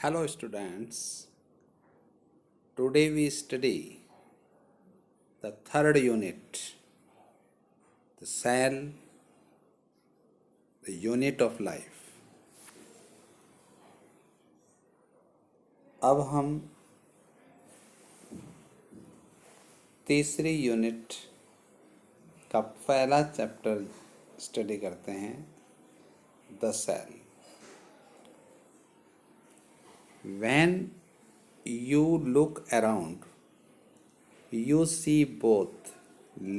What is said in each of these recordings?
Hello, students. Today we study the third unit, the cell, the unit of life. अब हम तीसरी unit का पहला चैप्टर स्टडी करते हैं, the cell. When you look around, you see both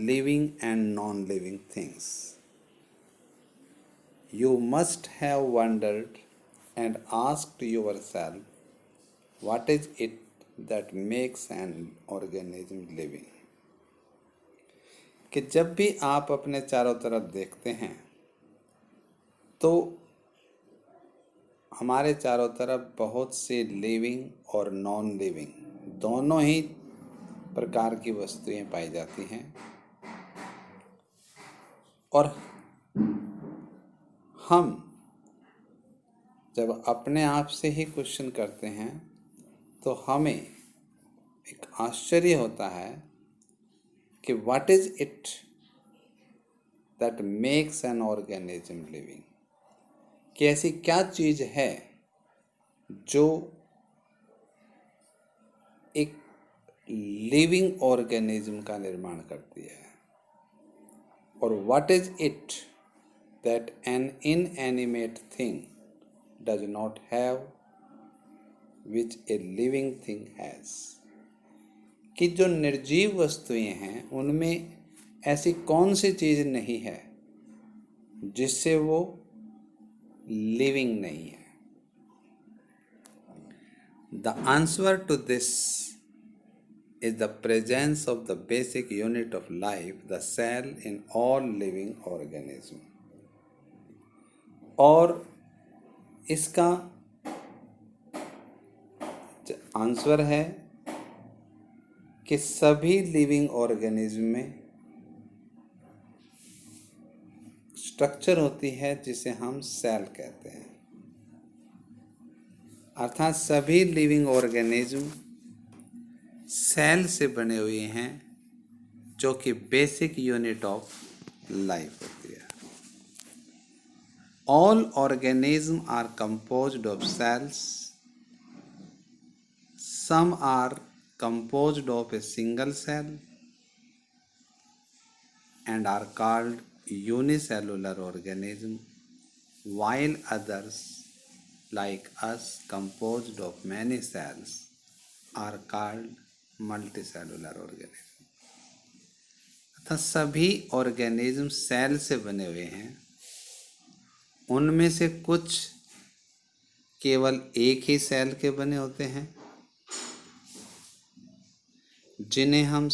living and non-living things. You must have wondered and asked yourself, what is it that makes an organism living? कि जब भी आप अपने चारों तरफ देखते हैं तो हमारे चारों तरफ बहुत सी लिविंग और नॉन लिविंग दोनों ही प्रकार की वस्तुएं पाई जाती हैं. और हम जब अपने आप से ही क्वेश्चन करते हैं तो हमें एक आश्चर्य होता है कि what is it that makes an organism living, कि ऐसी क्या चीज़ है जो एक लिविंग ऑर्गेनिज्म का निर्माण करती है. और what is it that an inanimate thing does not have which a living thing has, कि जो निर्जीव वस्तुएं हैं उनमें ऐसी कौन सी चीज़ नहीं है जिससे वो लिविंग नहीं है. The answer to this is the presence of the basic unit of life, the cell, in all living organism. और इसका आंसर है कि सभी लिविंग ऑर्गेनिज्म में स्ट्रक्चर होती है जिसे हम सेल कहते हैं. अर्थात सभी लिविंग ऑर्गेनिज्म सेल से बने हुए हैं जो कि बेसिक यूनिट ऑफ लाइफ होती है. All organism are composed of cells. Some are composed of a single cell and are called unicellular organism, while others like us composed of many cells are called multicellular organism. अर्थात सभी organism cell से बने हुए हैं. उनमें से कुछ केवल एक ही सेल के बने होते हैं जिन्हें हम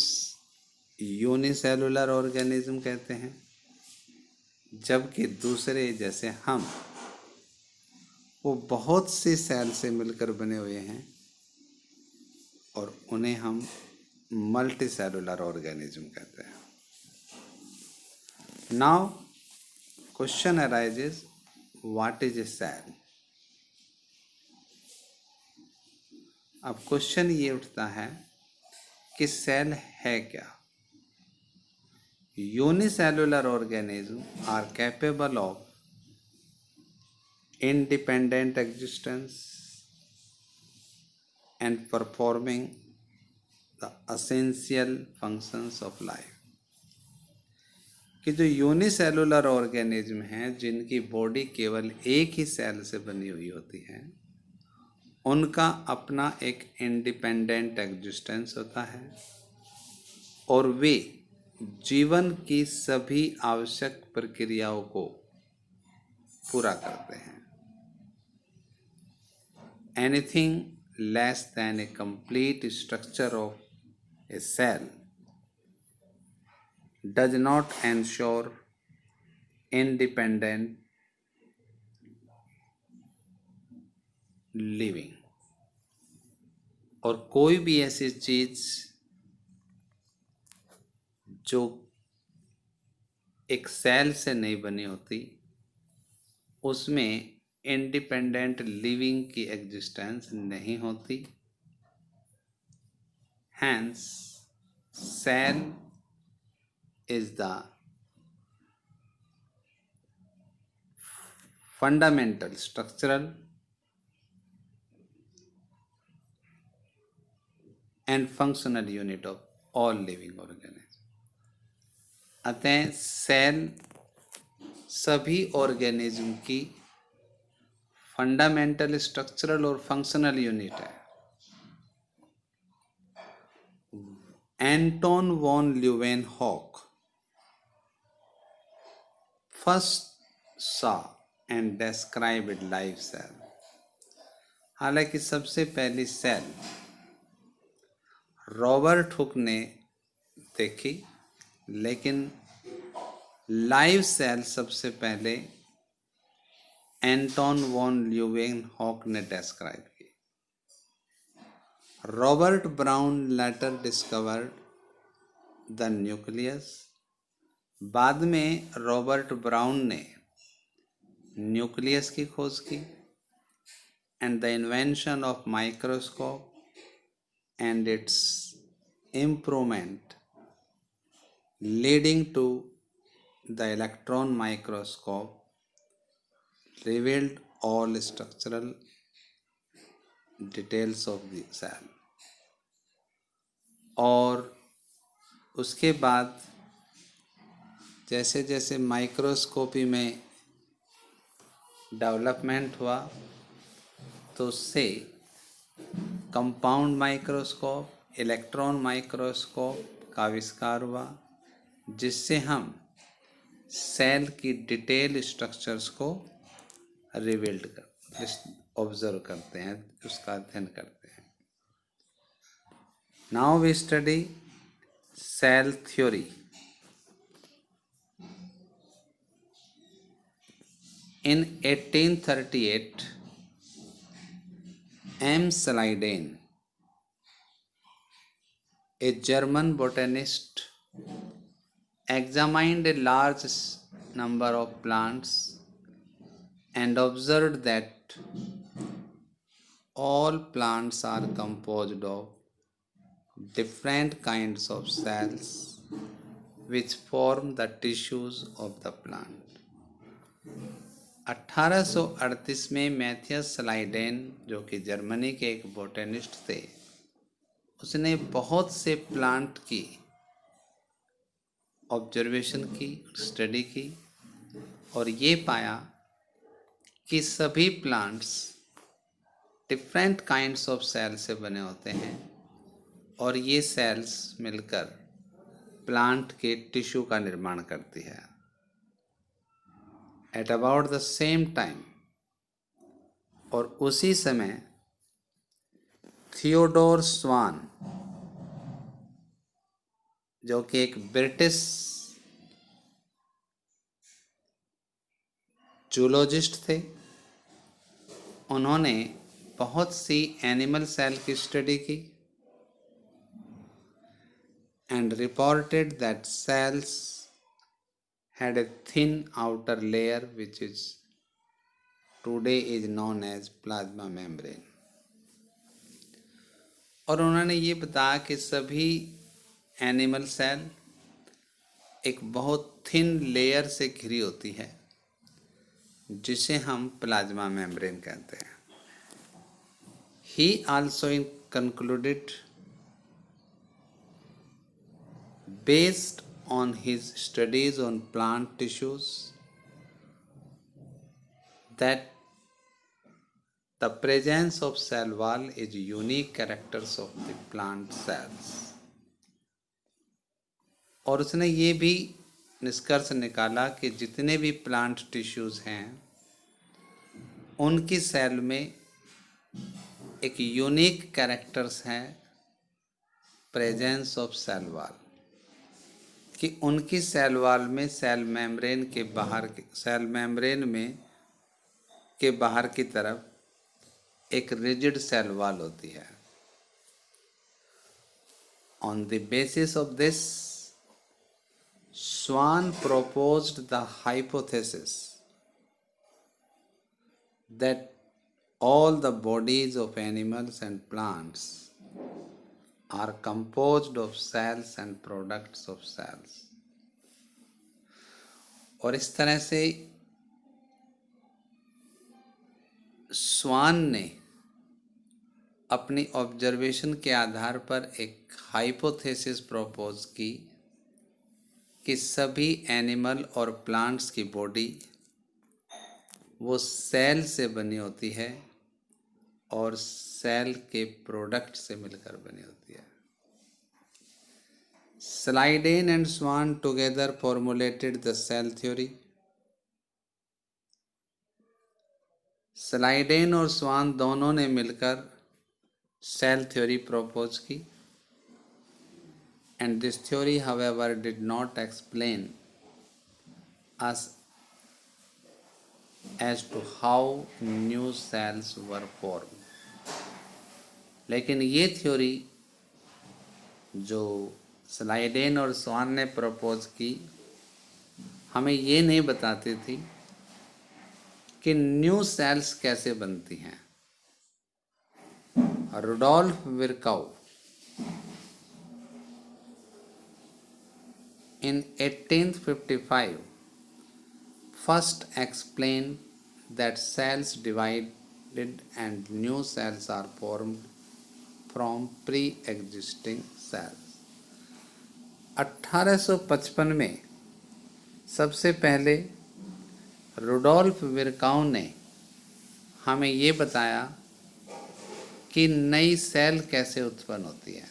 यूनिसेलुलर ऑर्गेनिज्म कहते हैं, जबकि दूसरे जैसे हम वो बहुत सी सेल से मिलकर बने हुए हैं और उन्हें हम मल्टीसेलुलर ऑर्गेनिज्म कहते हैं. Now question arises, what is a cell? अब क्वेश्चन ये उठता है कि सेल है क्या. Unicellular organism are capable of independent existence and performing the essential functions of life. कि जो यूनिसेलुलर ऑर्गेनिज्म हैं जिनकी बॉडी केवल एक ही सेल से बनी हुई होती है, उनका अपना एक इंडिपेंडेंट एग्जिस्टेंस होता है और वे जीवन की सभी आवश्यक प्रक्रियाओं को पूरा करते हैं. Anything less than a complete structure of a cell does not ensure independent living. और कोई भी ऐसी चीज जो एक सेल से नहीं बनी होती उसमें इंडिपेंडेंट लिविंग की एग्जिस्टेंस नहीं होती। Hence cell is the fundamental structural and functional unit of all living organism. अतः सेल सभी ऑर्गेनिज्म की फंडामेंटल स्ट्रक्चरल और फंक्शनल यूनिट है। Anton von Leeuwenhoek first saw and described live cell। हालांकि सबसे पहली सेल रॉबर्ट हुक ने देखी, लेकिन लाइव सेल सबसे पहले एंटोन वॉन ल्यूवेनहॉक ने डिस्क्राइब की। Robert Brown later discovered the nucleus. बाद में रॉबर्ट ब्राउन ने न्यूक्लियस की खोज की। And the invention of microscope and its improvement leading to the electron microscope revealed all structural details of the cell। और उसके बाद जैसे जैसे माइक्रोस्कोपी में डेवलपमेंट हुआ तो उससे कंपाउंड माइक्रोस्कोप, इलेक्ट्रॉन माइक्रोस्कोप का आविष्कार हुआ, जिससे हम सेल की डिटेल स्ट्रक्चर्स को रिवील्ड कर ऑब्जर्व करते हैं, उसका अध्ययन करते हैं। Now we study cell theory. In 1838 M. Sliden, a German botanist, examined a large number of plants and observed that all plants are composed of different kinds of cells which form the tissues of the plant। 1838 में Matthias Schleiden, जो कि Germany के एक botanist थे, उसने बहुत से plant की ऑब्जर्वेशन की, स्टडी की, और ये पाया कि सभी plants different kinds of cell से बने होते हैं और ये सेल्स मिलकर प्लांट के टिश्यू का निर्माण करती है। At about the same time, और उसी समय थियोडोर स्वान, जो कि एक ब्रिटिश जूलॉजिस्ट थे, उन्होंने बहुत सी एनिमल सेल की स्टडी की and reported that cells had a thin outer layer which is today is known as plasma membrane। और उन्होंने ये बताया कि सभी एनिमल सेल एक बहुत थिन लेयर से घिरी होती है, जिसे हम प्लाज्मा मेम्ब्रेन कहते हैं। He also concluded, based on his studies on plant tissues, that the presence of cell wall is unique characters of the plant cells। और उसने ये भी निष्कर्ष निकाला कि जितने भी प्लांट टिश्यूज हैं, उनकी सेल में एक यूनिक कैरेक्टर्स हैं प्रेजेंस ऑफ सेल वॉल, कि उनकी सेल वॉल में सेल मेम्ब्रेन के बाहर, सेल मेम्ब्रेन में के बाहर की तरफ एक रिजिड सेल वॉल होती है। On the basis of this, Schwann proposed the hypothesis that all the bodies of animals and plants are composed of cells and products of cells. और इस तरह से स्वान ने अपनी ऑब्जर्वेशन के आधार पर एक हाइपोथेसिस प्रपोज की कि सभी एनिमल और प्लांट्स की बॉडी वो सेल से बनी होती है और सेल के प्रोडक्ट से मिलकर बनी होती है. Slidane and Swan together formulated the cell theory. Schleiden और स्वान दोनों ने मिलकर सेल थ्योरी प्रपोज की. And this theory, however, did not explain us as to how new cells were formed. लेकिन ये थ्योरी जो स्लाइडेन और स्वान ने प्रपोज की हमें ये नहीं बताती थी कि न्यू सेल्स कैसे बनती हैं. Rudolf Virchow in 1855 first explained that cells divided and new cells are formed from pre-existing cells. 1855 में सबसे पहले रुडोल्फ विर्काउ ने हमें ये बताया कि नई सेल कैसे उत्पन्न होती है,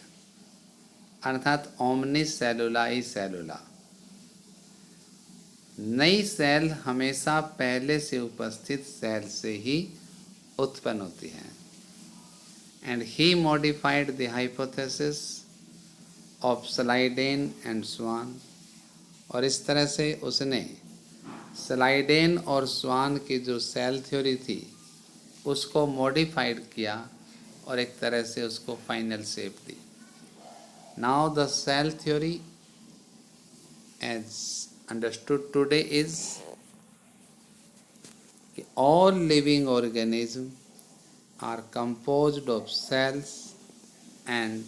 अर्थात ओमनिस सेलुलाई सेलुला. नई सेल हमेशा पहले से उपस्थित सेल से ही उत्पन्न होती है. And he modified the hypothesis of Schleiden and Schwann. और इस तरह से उसने स्लाइडेन और स्वान की जो सेल थ्योरी थी उसको मॉडिफाइड किया और एक तरह से उसको final shape the. Now the cell theory as understood today is all living organisms are composed of cells and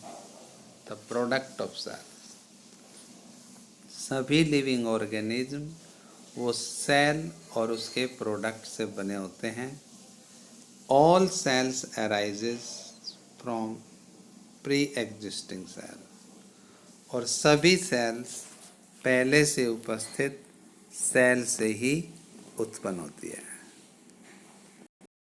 the product of cells. सभी लिविंग ऑर्गेनिज्म वो सेल और उसके प्रोडक्ट से बने होते हैं. All cells arises from pre-existing cell. और सभी सेल्स पहले से उपस्थित सेल से ही उत्पन्न होती है.